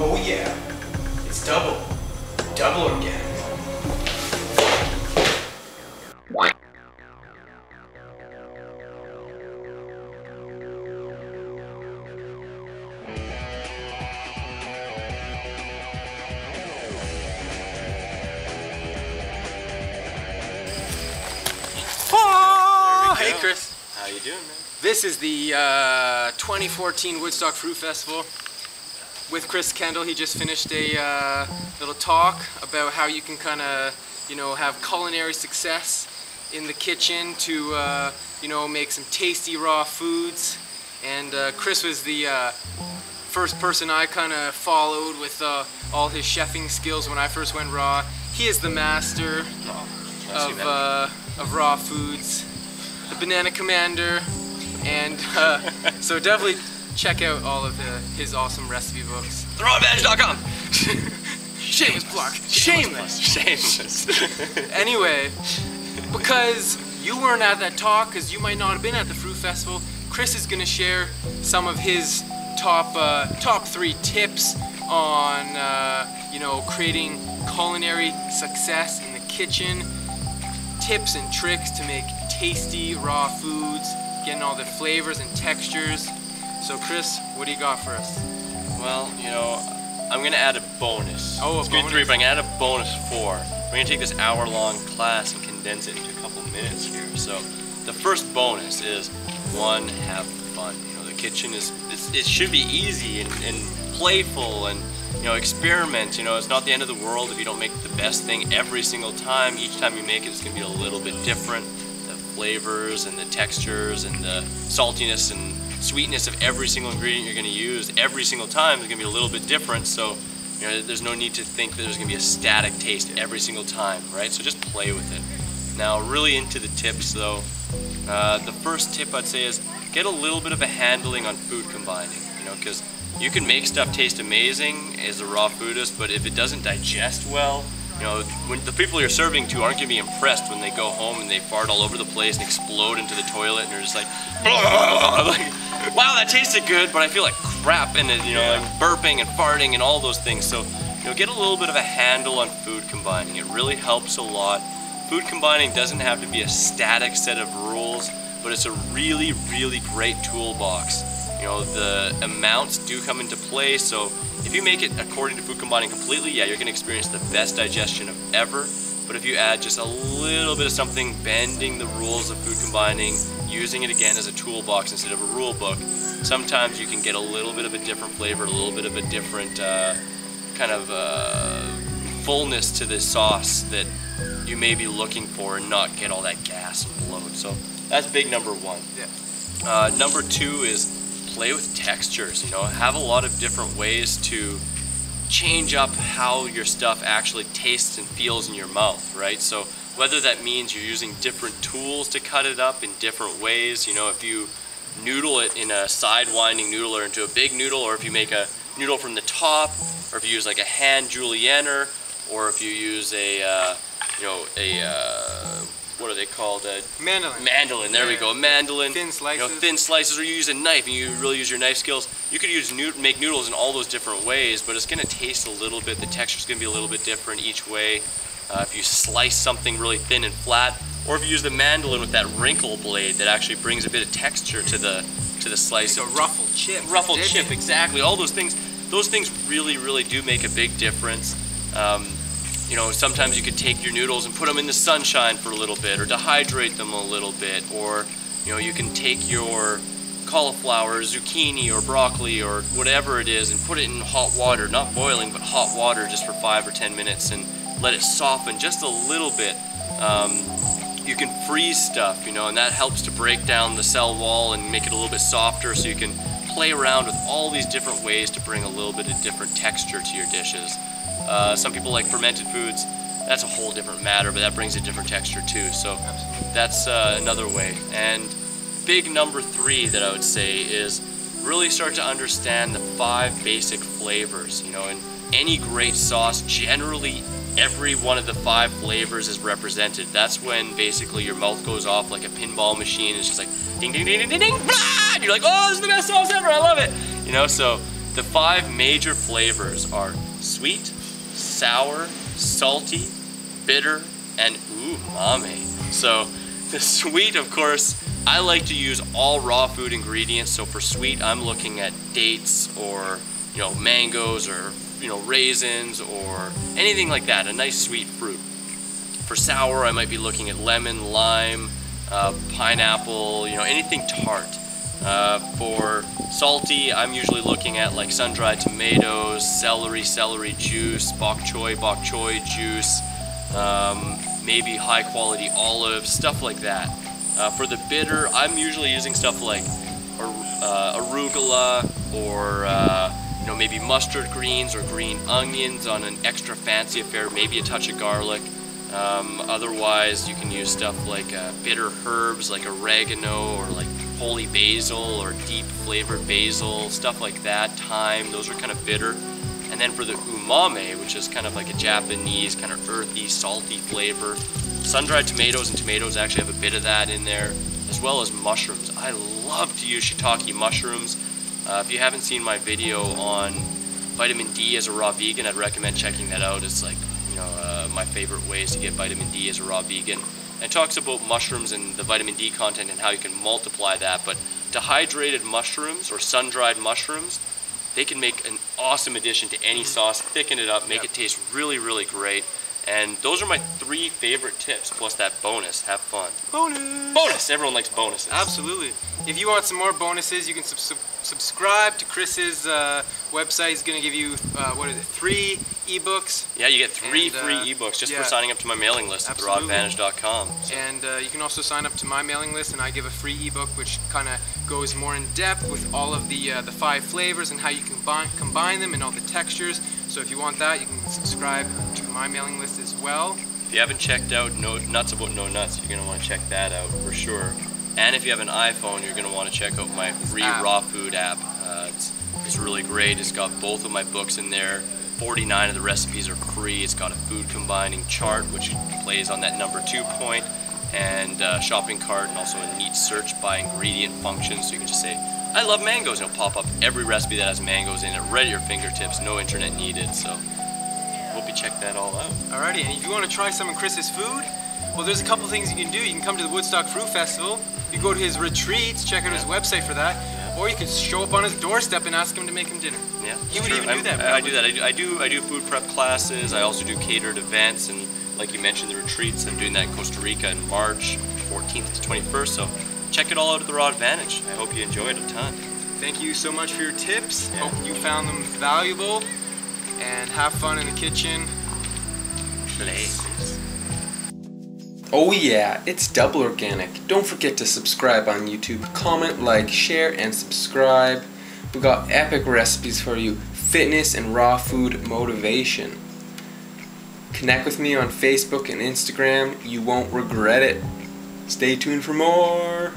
Oh yeah, it's double organic. Oh, hey Chris. How you doing, man? This is the 2014 Woodstock Fruit Festival with Chris Kendall. He just finished a little talk about how you can kind of, you know, have culinary success in the kitchen to, you know, make some tasty raw foods. And Chris was the first person I kind of followed with all his chefing skills when I first went raw. He is the master of raw foods, the Banana Commander, and so definitely check out all of his awesome recipe books. TheRawAdvantage.com. Shameless plug. Shameless. Anyway, because you weren't at that talk, because you might not have been at the Fruit Festival, Chris is going to share some of his top 3 tips on you know, creating culinary success in the kitchen. Tips and tricks to make tasty raw foods, getting all the flavors and textures. So Chris, what do you got for us? Well, you know, I'm gonna add a bonus. Oh, it's grade 3, but I'm gonna add a bonus 4. We're gonna take this hour-long class and condense it into a couple minutes here. So the first bonus is 1, have fun. You know, the kitchen it should be easy and playful, and you know, experiment. You know, it's not the end of the world if you don't make the best thing every single time. Each time you make it, it's gonna be a little bit different. The flavors and the textures and the saltiness and sweetness of every single ingredient you're going to use every single time is going to be a little bit different. So, you know, there's no need to think that there's going to be a static taste every single time, right? So just play with it. Now, really into the tips though, the first tip I'd say is get a little bit of a handling on food combining, you know, because you can make stuff taste amazing as a raw foodist, but if it doesn't digest well, you know, when the people you're serving to aren't going to be impressed when they go home and they fart all over the place and explode into the toilet, and they're just like, wow, that tasted good, but I feel like crap, and you know, like burping and farting and all those things. So, you know, get a little bit of a handle on food combining. It really helps a lot. Food combining doesn't have to be a static set of rules, but it's a really, really great toolbox. You know, the amounts do come into play, so if you make it according to food combining completely, yeah, you're going to experience the best digestion of ever. But if you add just a little bit of something, bending the rules of food combining, using it again as a toolbox instead of a rule book, sometimes you can get a little bit of a different flavor, a little bit of a different kind of fullness to this sauce that you may be looking for and not get all that gas and bloat. So that's big number 1. Yeah. Number 2 is play with textures. You know, have a lot of different ways to change up how your stuff actually tastes and feels in your mouth, right? So whether that means you're using different tools to cut it up in different ways, you know, if you noodle it in a side-winding noodler into a big noodle, or if you make a noodle from the top, or if you use like a hand julienner, or if you use a, you know, what are they called? Mandolin. Mandolin, there we go, a mandolin. Thin slices. You know, thin slices, or you use a knife and you really use your knife skills. You could make noodles in all those different ways, but it's going to taste a little bit, the texture's going to be a little bit different each way. If you slice something really thin and flat, or if you use the mandolin with that wrinkle blade that actually brings a bit of texture to the slice. Like a ruffled chip. Ruffled chip, exactly. All those things really, really do make a big difference. You know, sometimes you could take your noodles and put them in the sunshine for a little bit, or dehydrate them a little bit, or you know, you can take your cauliflower, zucchini, or broccoli, or whatever it is, and put it in hot water, not boiling, but hot water, just for 5 or 10 minutes, and let it soften just a little bit. You can freeze stuff, you know, and that helps to break down the cell wall and make it a little bit softer, so you can play around with all these different ways to bring a little bit of different texture to your dishes. Some people like fermented foods. That's a whole different matter, but that brings a different texture too. So that's another way. And big number 3 that I would say is really start to understand the 5 basic flavors. You know, in any great sauce, generally every one of the 5 flavors is represented. That's when basically your mouth goes off like a pinball machine. It's just like ding, ding, ding, ding, ding, ding, blah! And you're like, oh, this is the best sauce ever, I love it. You know, so The 5 major flavors are sweet, sour, salty, bitter, and umami. So the sweet, of course, I like to use all raw food ingredients. So for sweet, I'm looking at dates or, you know, mangoes or, you know, raisins or anything like that, a nice sweet fruit. For sour, I might be looking at lemon, lime, pineapple, you know, anything tart. For salty, I'm usually looking at like sun-dried tomatoes, celery juice, bok choy juice, maybe high-quality olives, stuff like that. For the bitter, I'm usually using stuff like arugula or you know, maybe mustard greens or green onions on an extra fancy affair, maybe a touch of garlic. Otherwise, you can use stuff like bitter herbs like oregano or like holy basil or deep flavored basil, stuff like that, thyme, those are kind of bitter. And then for the umami, which is kind of like a Japanese kind of earthy, salty flavor, sun-dried tomatoes and tomatoes actually have a bit of that in there, as well as mushrooms. I love to use shiitake mushrooms. If you haven't seen my video on vitamin D as a raw vegan, I'd recommend checking that out. It's like, you know, my favorite ways to get vitamin D as a raw vegan. And it talks about mushrooms and the vitamin D content and how you can multiply that. But dehydrated mushrooms or sun-dried mushrooms, they can make an awesome addition to any sauce, thicken it up, make it taste really, really great. And those are my 3 favorite tips, plus that bonus. Have fun. Bonus! Bonus! Everyone likes bonuses. Absolutely. If you want some more bonuses, you can subscribe to Chris's website. He's going to give you, 3 ebooks. Yeah, you get 3 free ebooks just for signing up to my mailing list at therawadvantage.com. So. And you can also sign up to my mailing list, and I give a free ebook which kind of goes more in depth with all of the 5 flavors and how you can combine them and all the textures. So if you want that, you can subscribe to my mailing list as well. If you haven't checked out Nuts About No Nuts, you're going to want to check that out for sure. And if you have an iPhone, you're going to want to check out my free raw food app. It's really great. It's got both of my books in there. 49 of the recipes are free. It's got a food combining chart, which plays on that number 2 point, and shopping cart, and also a neat search by ingredient function. So you can just say, I love mangoes, and it'll pop up every recipe that has mangoes in it, right at your fingertips, no internet needed. So hope you check that all out. Alrighty, and if you want to try some of Chris's food, well, there's a couple things you can do. You can come to the Woodstock Fruit Festival. You go to his retreats, check out his website for that. Or you can show up on his doorstep and ask him to make him dinner. Yeah, he would even do that. I do that. I do food prep classes. I also do catered events, and like you mentioned, the retreats. I'm doing that in Costa Rica in March 14th to 21st. So check it all out at the Raw Advantage. I hope you enjoy it a ton. Thank you so much for your tips. Hope you found them valuable, and have fun in the kitchen. Peace. Oh yeah, it's Double Organic. Don't forget to subscribe on YouTube. Comment, like, share, and subscribe. We got epic recipes for you. Fitness and raw food motivation. Connect with me on Facebook and Instagram. You won't regret it. Stay tuned for more.